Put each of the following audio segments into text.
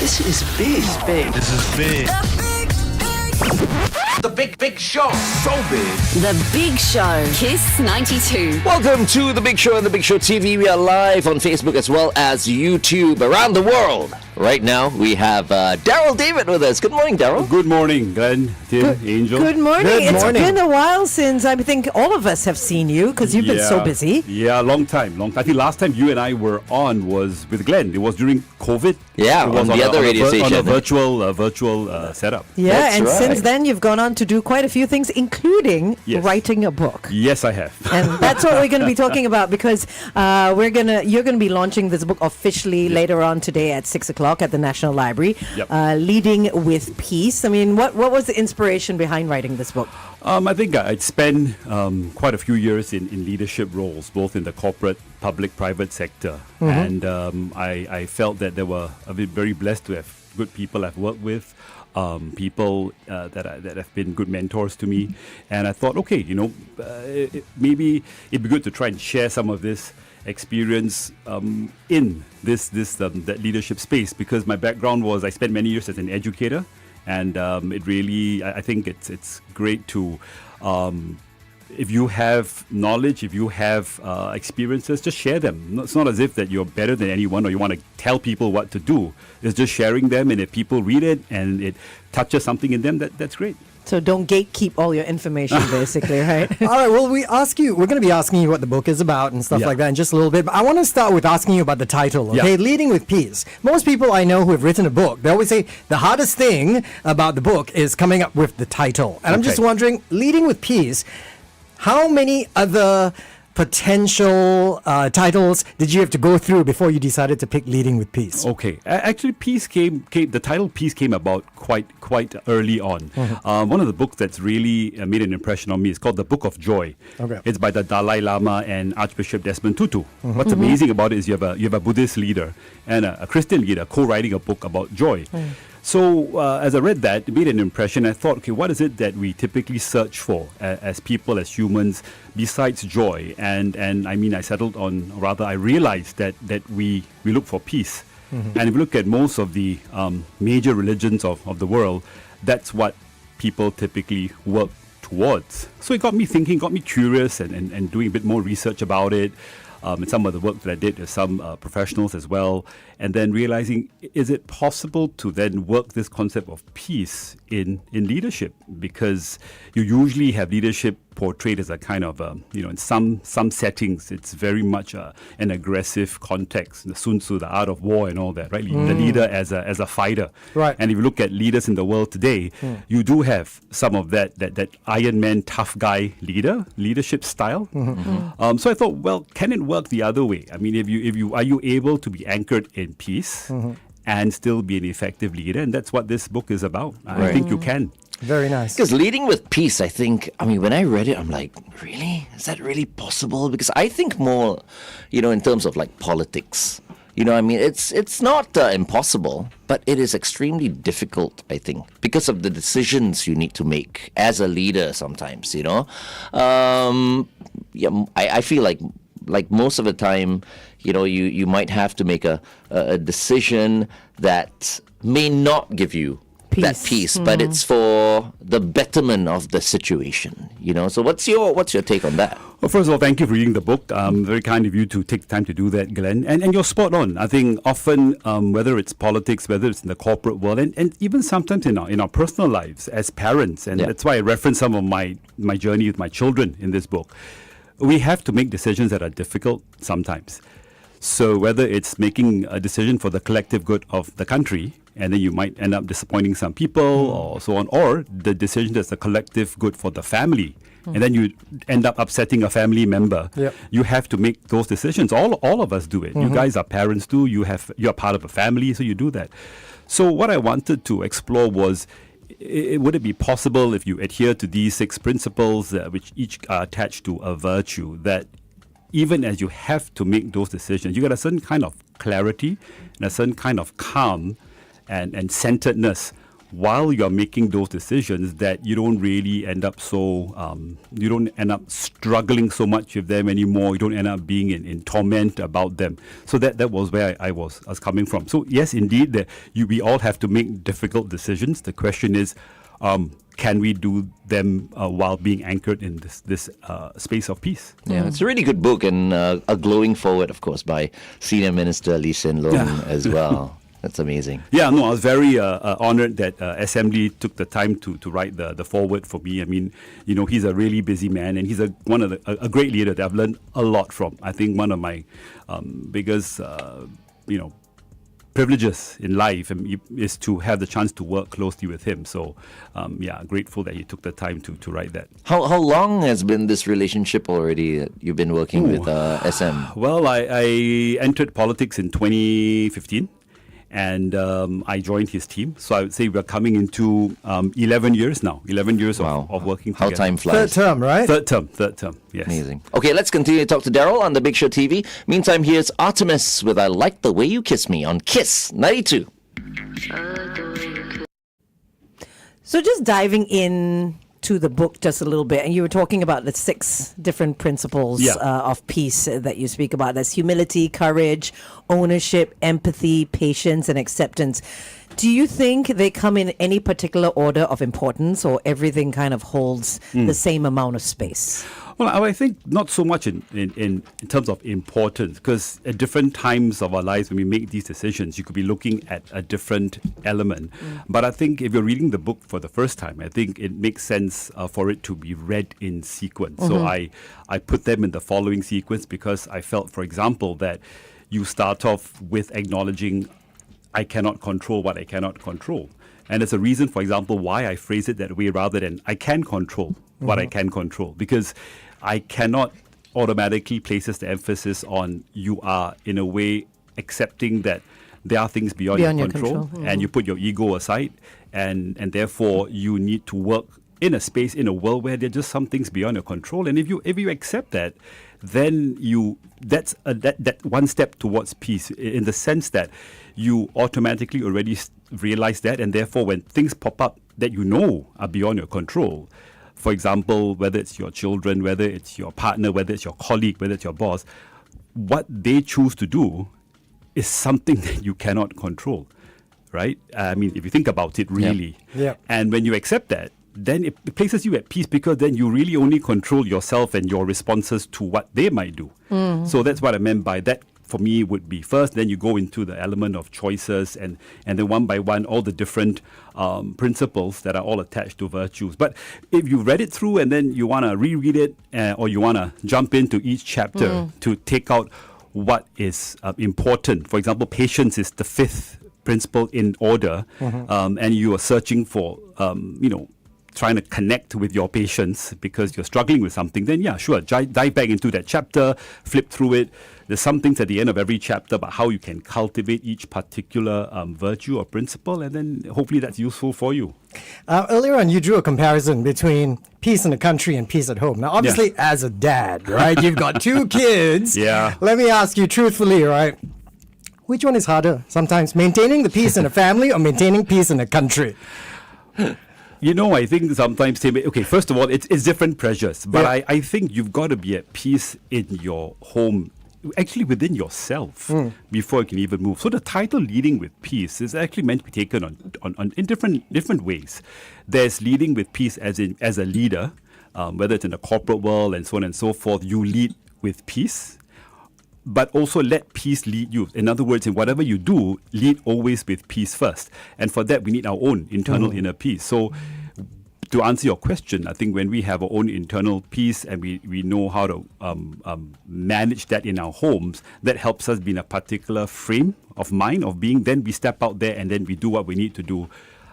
This is big. This is big. The big show. So big. The Big Show. Kiss 92. Welcome to The Big Show and The Big Show TV. We are live on Facebook as well as YouTube around the world. Right now, we have Darryl David with us. Good morning, Darryl. Good morning, Glenn, Tim, Angel. Good morning. It's been a while since I think all of us have seen you because you've been so busy. Yeah, long time. I think last time you and I were on was with Glenn. It was during COVID. Yeah, it was on the other radio station. On a virtual setup. Yeah, That's and right. since then you've gone on to do quite a few things, including writing a book. Yes, I have. And that's what we're going to be talking about because you're going to be launching this book officially later on today at 6 o'clock at the National Library. Leading with Peace. I mean, what was the inspiration behind writing this book? I think I'd spent quite a few years in leadership roles, both in the corporate, public, private sector. And I felt that I've been very blessed to have good people I've worked with, people that have been good mentors to me. And I thought, okay, maybe it'd be good to try and share some of this experience in that leadership space, because my background was I spent many years as an educator, and it really I think it's great to if you have knowledge, if you have experiences, just share them. It's not as if that you're better than anyone or you want to tell people what to do. It's just sharing them, and if people read it and it touches something in them, that's great. So don't gatekeep all your information, basically, right? All right, well, we're going to be asking you what the book is about and stuff like that in just a little bit. But I want to start with asking you about the title, okay? Leading with Peace. Most people I know who have written a book, they always say the hardest thing about the book is coming up with the title. And I'm just wondering, Leading with Peace, how many other potential titles did you have to go through before you decided to pick Leading with Peace? Okay, actually, Peace came. The title Peace came about quite early on. One of the books that's really made an impression on me is called The Book of Joy. Okay. It's by the Dalai Lama and Archbishop Desmond Tutu. What's amazing about it is you have a Buddhist leader and a Christian leader co-writing a book about joy. So as I read that, it made an impression. I thought, okay, what is it that we typically search for as people, as humans, besides joy? And I mean, I realized that we look for peace. And if you look at most of the major religions of the world, that's what people typically work towards. So it got me thinking, got me curious and doing a bit more research about it. And some of the work that I did with some professionals as well, and then realizing, is it possible to then work this concept of peace in leadership? Because you usually have leadership portrayed as a kind of, in some settings, it's very much an aggressive context, the Sun Tzu, the art of war and all that, right? The leader as a fighter. Right. And if you look at leaders in the world today, you do have some of that Iron Man, tough guy leadership style. So I thought, well, can it work the other way? I mean, are you able to be anchored in peace and still be an effective leader? And that's what this book is about. I think you can. Very nice. Because Leading with Peace, when I read it, I'm like, really? Is that really possible? Because I think more, in terms of like politics. It's not impossible, but it is extremely difficult, I think, because of the decisions you need to make as a leader sometimes, I feel like most of the time, you might have to make a decision that may not give you that peace, but it's for the betterment of the situation, So what's your take on that? Well, first of all, thank you for reading the book. Very kind of you to take the time to do that, Glenn. And you're spot on. I think often, whether it's politics, whether it's in the corporate world, and even sometimes in our personal lives as parents, and that's why I reference some of my journey with my children in this book. We have to make decisions that are difficult sometimes. So whether it's making a decision for the collective good of the country, and then you might end up disappointing some people or so on, or the decision that's the collective good for the family, and then you end up upsetting a family member. You have to make those decisions. All of us do it. You guys are parents too. You're part of a family, so you do that. So what I wanted to explore was, would it be possible if you adhere to these 6 principles, which each are attached to a virtue, that even as you have to make those decisions, you got a certain kind of clarity and a certain kind of calm and centeredness while you're making those decisions, that you don't really end up you don't end up struggling so much with them anymore. You don't end up being in torment about them. So that was where I was coming from. So yes, indeed, we all have to make difficult decisions. The question is, can we do them while being anchored in this space of peace? Yeah, it's a really good book, and a glowing forward, of course, by Senior Minister Lee Hsien Loong as well. That's amazing. Yeah, no, I was very honored that Assembly took the time to write the foreword for me. I mean, he's a really busy man, and he's a great leader that I've learned a lot from. I think one of my biggest, privileges in life is to have the chance to work closely with him. So, grateful that he took the time to write that. How long has been this relationship already that you've been working with SM? Well, I entered politics in 2015. And I joined his team. So I would say we're coming into 11 years now. 11 years of working together. How time flies. Third term, right? Third term, yes. Amazing. Okay, let's continue to talk to Darryl on The Big Show TV. Meantime, here's Artemis with I Like the Way You Kiss Me on Kiss 92. So just diving in to the book just a little bit, and you were talking about the 6 different principles of peace that you speak about. There's humility, courage, ownership, empathy, patience, and acceptance. Do you think they come in any particular order of importance, or everything kind of holds the same amount of space? Well, I think not so much in terms of importance, because at different times of our lives when we make these decisions, you could be looking at a different element. But I think if you're reading the book for the first time, I think it makes sense for it to be read in sequence. So I put them in the following sequence because I felt, for example, that you start off with acknowledging I cannot control what I cannot control. And there's a reason, for example, why I phrase it that way rather than I can control what I can control. Because I cannot automatically places the emphasis on you are, in a way, accepting that there are things beyond your control. And you put your ego aside, and therefore you need to work in a space, in a world where there are just some things beyond your control. And if you accept that, then that's that one step towards peace, in the sense that you automatically already realize that, and therefore when things pop up that are beyond your control, for example, whether it's your children, whether it's your partner, whether it's your colleague, whether it's your boss, what they choose to do is something that you cannot control, right? I mean, if you think about it, really. Yeah. And when you accept that, then it places you at peace, because then you really only control yourself and your responses to what they might do. So that's what I meant by that. For me, would be first, then you go into the element of choices, and then one by one, all the different principles that are all attached to virtues. But if you read it through and then you want to reread it, or you want to jump into each chapter to take out what is important. For example, patience is the 5th principle in order, and you are searching for, trying to connect with your patients because you're struggling with something, then dive back into that chapter, flip through it. There's some things at the end of every chapter about how you can cultivate each particular virtue or principle, and then hopefully that's useful for you. Earlier on, you drew a comparison between peace in the country and peace at home. Now, obviously, as a dad, right, you've got 2 kids. Yeah. Let me ask you truthfully, right? Which one is harder sometimes, maintaining the peace in a family or maintaining peace in a country? I think sometimes, okay, first of all, it's different pressures. But I think you've got to be at peace in your home, actually within yourself, before you can even move. So the title "Leading with Peace" is actually meant to be taken on in different ways. There's leading with peace as a leader, whether it's in the corporate world and so on and so forth. You lead with peace, but also let peace lead you. In other words, in whatever you do, lead always with peace first. And for that, we need our own internal inner peace. So to answer your question, I think when we have our own internal peace and we know how to manage that in our homes, that helps us be in a particular frame of mind, of being. Then we step out there and then we do what we need to do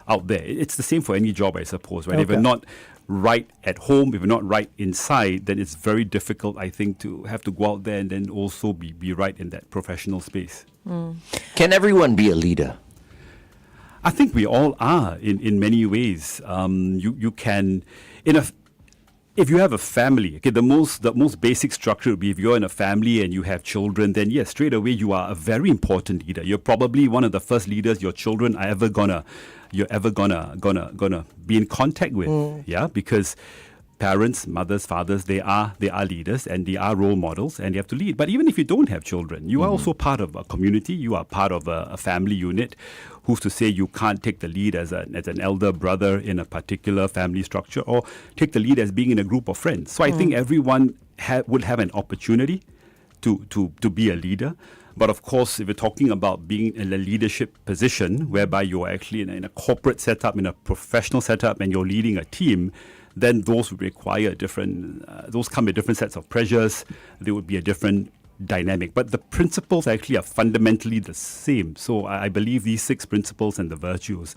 out there. It's the same for any job, I suppose, right? Okay. If you're not right at home, if you're not right inside, then it's very difficult, I think, to have to go out there and then also be right in that professional space. Can everyone be a leader? I think we all are in many ways. You can, if you have a family, okay, the most basic structure would be if you're in a family and you have children, then yes, straight away you are a very important leader. You're probably one of the first leaders your children are ever gonna be in contact with. Yeah, because parents, mothers, fathers, they are leaders and they are role models and they have to lead. But even if you don't have children, you are also part of a community. You are part of a family unit. Who's to say you can't take the lead as an elder brother in a particular family structure, or take the lead as being in a group of friends? So I think everyone would have an opportunity to be a leader. But of course, if you're talking about being in a leadership position whereby you're actually in a corporate setup, in a professional setup, and you're leading a team, then those would require those come with different sets of pressures. There would be a different dynamic. But the principles actually are fundamentally the same. So I believe these 6 principles and the virtues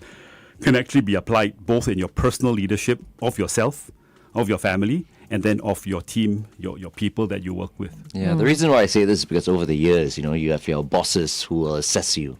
can actually be applied both in your personal leadership of yourself, of your family, and then of your team, your people that you work with. Yeah, the reason why I say this is because over the years, you have your bosses who will assess you.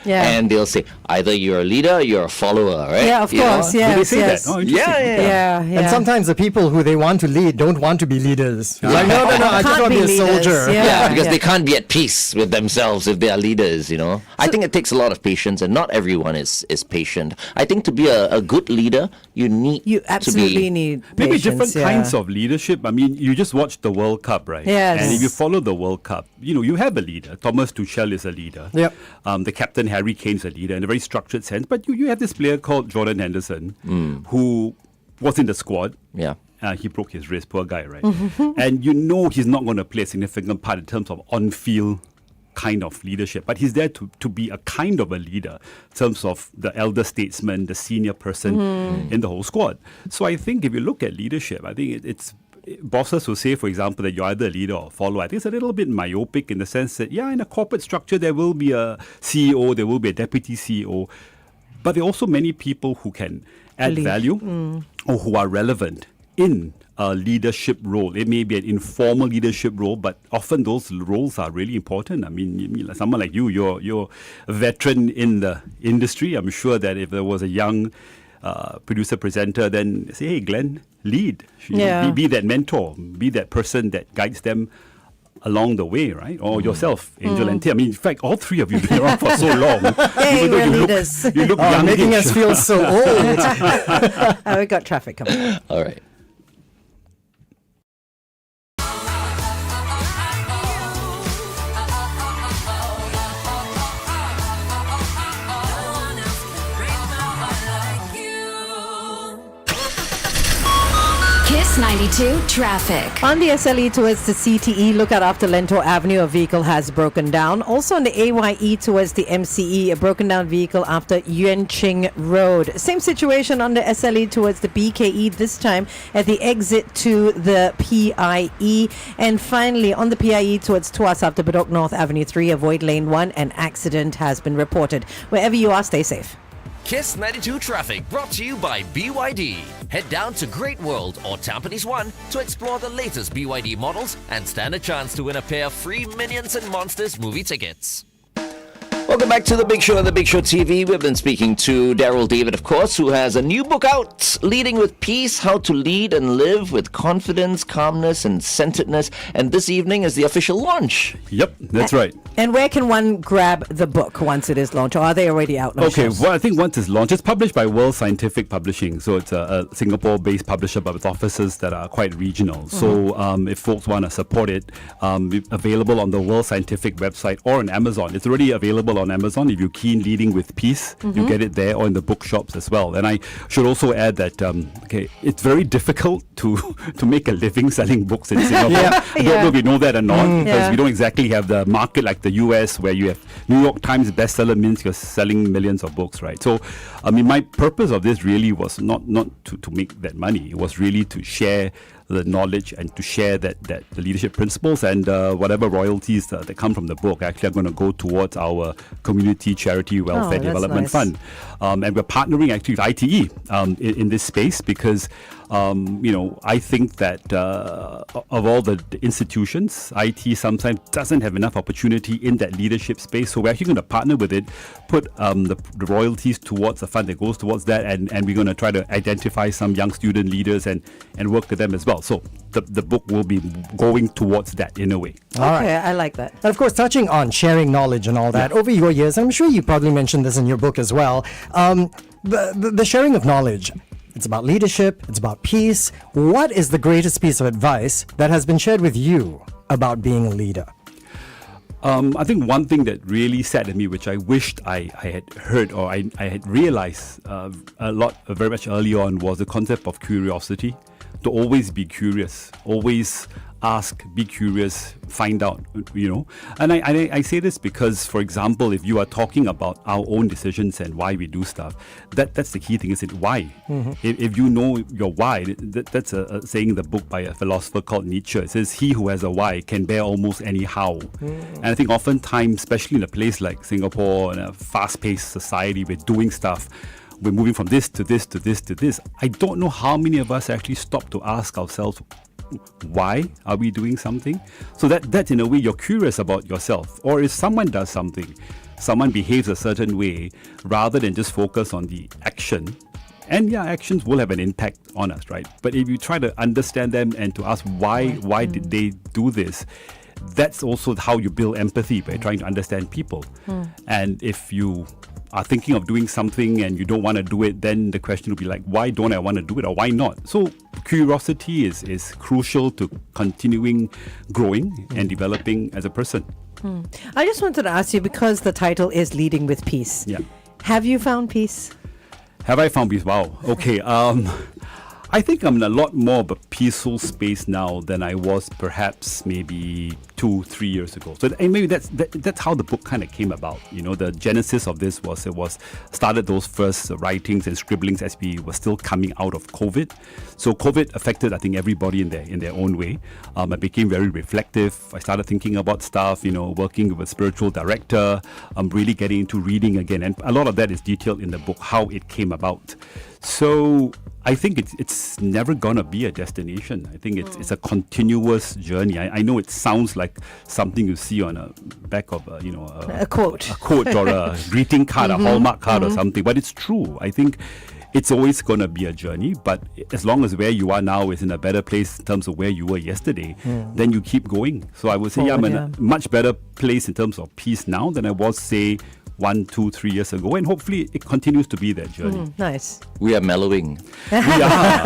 Yeah. And they'll say, either you're a leader or you're a follower, right? Yeah, of course. Do they Yes, say yes. that? Oh, interesting. Yeah. And sometimes the people who they want to lead don't want to be leaders. Like, no, I just Can't want to be a be leaders. soldier. Yeah. Because they can't be at peace with themselves if they are leaders, I think it takes a lot of patience, and not everyone is patient. I think to be a good leader, you absolutely need Maybe patience, different kinds of leadership. I mean, you just watched the World Cup, right? Yes. And if you follow the World Cup, you have a leader. Thomas Tuchel is a leader. Yep. The captain, Harry Kane's a leader in a very structured sense. But you have this player called Jordan Henderson who was in the squad. Yeah. He broke his wrist, poor guy, right? And he's not going to play a significant part in terms of on-field kind of leadership, but he's there to be a kind of a leader in terms of the elder statesman, the senior person in the whole squad. So I think if you look at leadership, I think it's bosses who say, for example, that you're either a leader or a follower. I think it's a little bit myopic in the sense that, in a corporate structure, there will be a CEO, there will be a deputy CEO, but there are also many people who can add value or who are relevant in a leadership role. It may be an informal leadership role, but often those roles are really important. I mean, someone like you're a veteran in the industry. I'm sure that if there was a young producer, presenter, then say, hey, Glenn, lead. Be that mentor, be that person that guides them along the way, right? Or yourself, Angel and Tim. I mean, in fact, all 3 of you have been around for so long. Hey, Even though we're you leaders. look young. Making us feel so old. We got traffic coming. All right. Kiss 92 traffic. On the SLE towards the CTE, look out after Lento Avenue, a vehicle has broken down. Also on the AYE towards the MCE, a broken down vehicle after Yuan Ching Road. Same situation on the SLE towards the BKE, this time at the exit to the PIE. And finally, on the PIE towards Tuas after Bedok North Avenue 3, avoid lane 1. An accident has been reported. Wherever you are, stay safe. Kiss 92 Traffic brought to you by BYD. Head down to Great World or Tampines 1 to explore the latest BYD models and stand a chance to win a pair of free Minions and Monsters movie tickets. Welcome back to The Big Show on The Big Show TV. We've been speaking to Darryl David, of course, who has a new book out, Leading with Peace, How to Lead and Live with Confidence, Calmness and Centeredness. And this evening is the official launch. Yep, that's right. And where can one grab the book once it is launched? Or are they already out? Okay, well, I think once it's launched, it's published by World Scientific Publishing. So it's a Singapore-based publisher, but with offices that are quite regional. So if folks want to support it, available on the World Scientific website or on Amazon. It's already available on Amazon. If you're keen Leading with Peace, you get it there or in the bookshops as well. And I should also add that it's very difficult to make a living selling books in Singapore. I don't know if you know that or not, because we don't exactly have the market like the US, where you have New York Times bestseller means you're selling millions of books, right? So, I mean, my purpose of this really was not to make that money. It was really to share the knowledge and to share that the leadership principles, and whatever royalties that come from the book actually are going to go towards our community charity welfare development fund. And we're partnering actually with ITE in this space, because I think that of all the institutions, IT sometimes doesn't have enough opportunity in that leadership space. So we're actually going to partner with it, put the royalties towards a fund that goes towards that, and we're going to try to identify some young student leaders and work with them as well. So the book will be going towards that in a way. Okay, I like that. And of course, touching on sharing knowledge and all that, over your years, I'm sure you probably mentioned this in your book as well, the sharing of knowledge, it's about leadership, it's about peace. What is the greatest piece of advice that has been shared with you about being a leader? I think one thing that really saddened me, which I wished I had heard or I had realized very much early on, was the concept of curiosity. To always be curious, always ask, be curious, find out, And I say this because, for example, if you are talking about our own decisions and why we do stuff, that's the key thing, is it why? Mm-hmm. If you know your why, that's a saying in the book by a philosopher called Nietzsche. It says, he who has a why can bear almost any how. And I think oftentimes, especially in a place like Singapore, in a fast-paced society, we're doing stuff, we're moving from this to this to this to this. I don't know how many of us actually stop to ask ourselves, why are we doing something? So that in a way, you're curious about yourself. Or if someone does something, someone behaves a certain way, rather than just focus on the action. And yeah, actions will have an impact on us, right? But if you try to understand them and to ask why did they do this, that's also how you build empathy, by trying to understand people. And if you are thinking of doing something and you don't want to do it, then the question will be like, why don't I want to do it, or why not? So curiosity is crucial to continuing growing and developing as a person. I just wanted to ask you, because the title is Leading with Peace. Yeah. Have you found peace? Have I found peace? Wow. Okay. I think I'm in a lot more of a peaceful space now than I was perhaps maybe 2-3 years ago. So and maybe that's how the book kind of came about. The genesis of this was started those first writings and scribblings as we were still coming out of COVID. So COVID affected, I think, everybody in their own way. I became very reflective. I started thinking about stuff, working with a spiritual director. I'm really getting into reading again. And a lot of that is detailed in the book, how it came about. So I think it's never gonna be a destination. I think it's a continuous journey. I know it sounds like something you see on a back of a quote, or a greeting card, a Hallmark card or something, but it's true. I think it's always gonna be a journey. But as long as where you are now is in a better place in terms of where you were yesterday, then you keep going. So I would say I'm in a much better place in terms of peace now than I was, say, 1, 2, 3 years ago, and hopefully it continues to be that journey. Nice. We are mellowing. We are.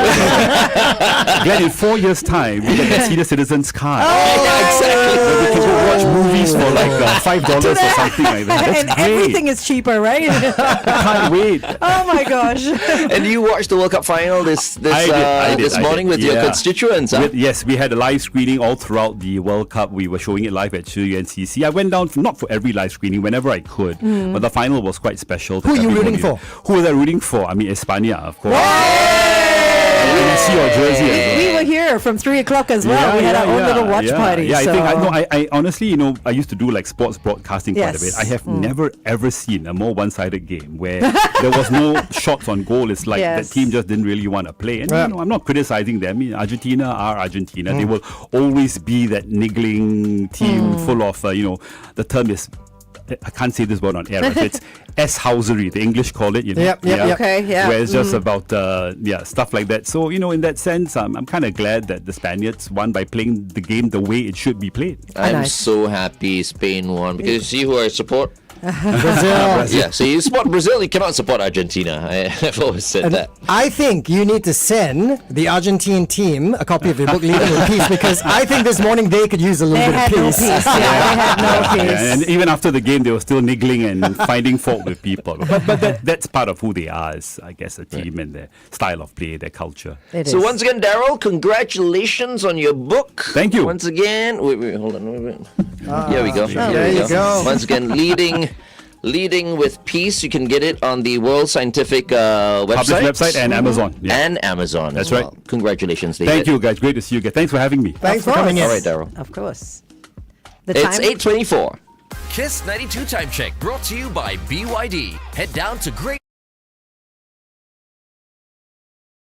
Glad in 4 years' time, we get a senior citizens card. Exactly. Where we can go watch movies for like $5 or something like that. That's And great. everything is cheaper, right? I can't wait. Oh my gosh. And you watched the World Cup final this I did, morning with your constituents, huh? Yes, we had a live screening all throughout the World Cup. We were showing it live at UNCC. I went down, not for every live screening, whenever I could. But the final was quite special. Who are you rooting for? Who was I rooting for? I mean, España, of course. You see your jersey as well. We were here from 3 o'clock as well. We had our own little watch party. Yeah, so. I honestly, I used to do like sports broadcasting quite a bit. I have never ever seen a more one-sided game where there was no shots on goal. It's like the team just didn't really want to play. And I'm not criticizing them. I mean, Argentina are Argentina. They will always be that niggling team full of, the term is, I can't say this word on air, but it's S-housery, the English call it. Okay, where it's just about stuff like that. So in that sense, I'm kind of glad that the Spaniards won by playing the game the way it should be played. I'm so happy Spain won, because you see who I support? Brazil. Yeah, so you support Brazil, you cannot support Argentina. I've always said that. I think you need to send the Argentine team a copy of your book, Leading with Peace, because I think this morning they could use a little bit of peace. They had no peace. And even after the game, they were still niggling and finding fault with people. But that's part of who they are, as I guess, a team and their style of play, their culture. So once again, Darryl, congratulations on your book. Thank you. Once again, wait, hold on. Wait. Here we go. There you go. Once again, Leading with Peace. You can get it on the World Scientific website and Amazon. Yeah. And Amazon. That's as right. Congratulations, David. Thank you, guys. Great to see you guys. Thanks for having me. Thanks for coming in. All right, Darryl. Of course. It's 8:24. Kiss 92 Time Check brought to you by BYD. Head down to Great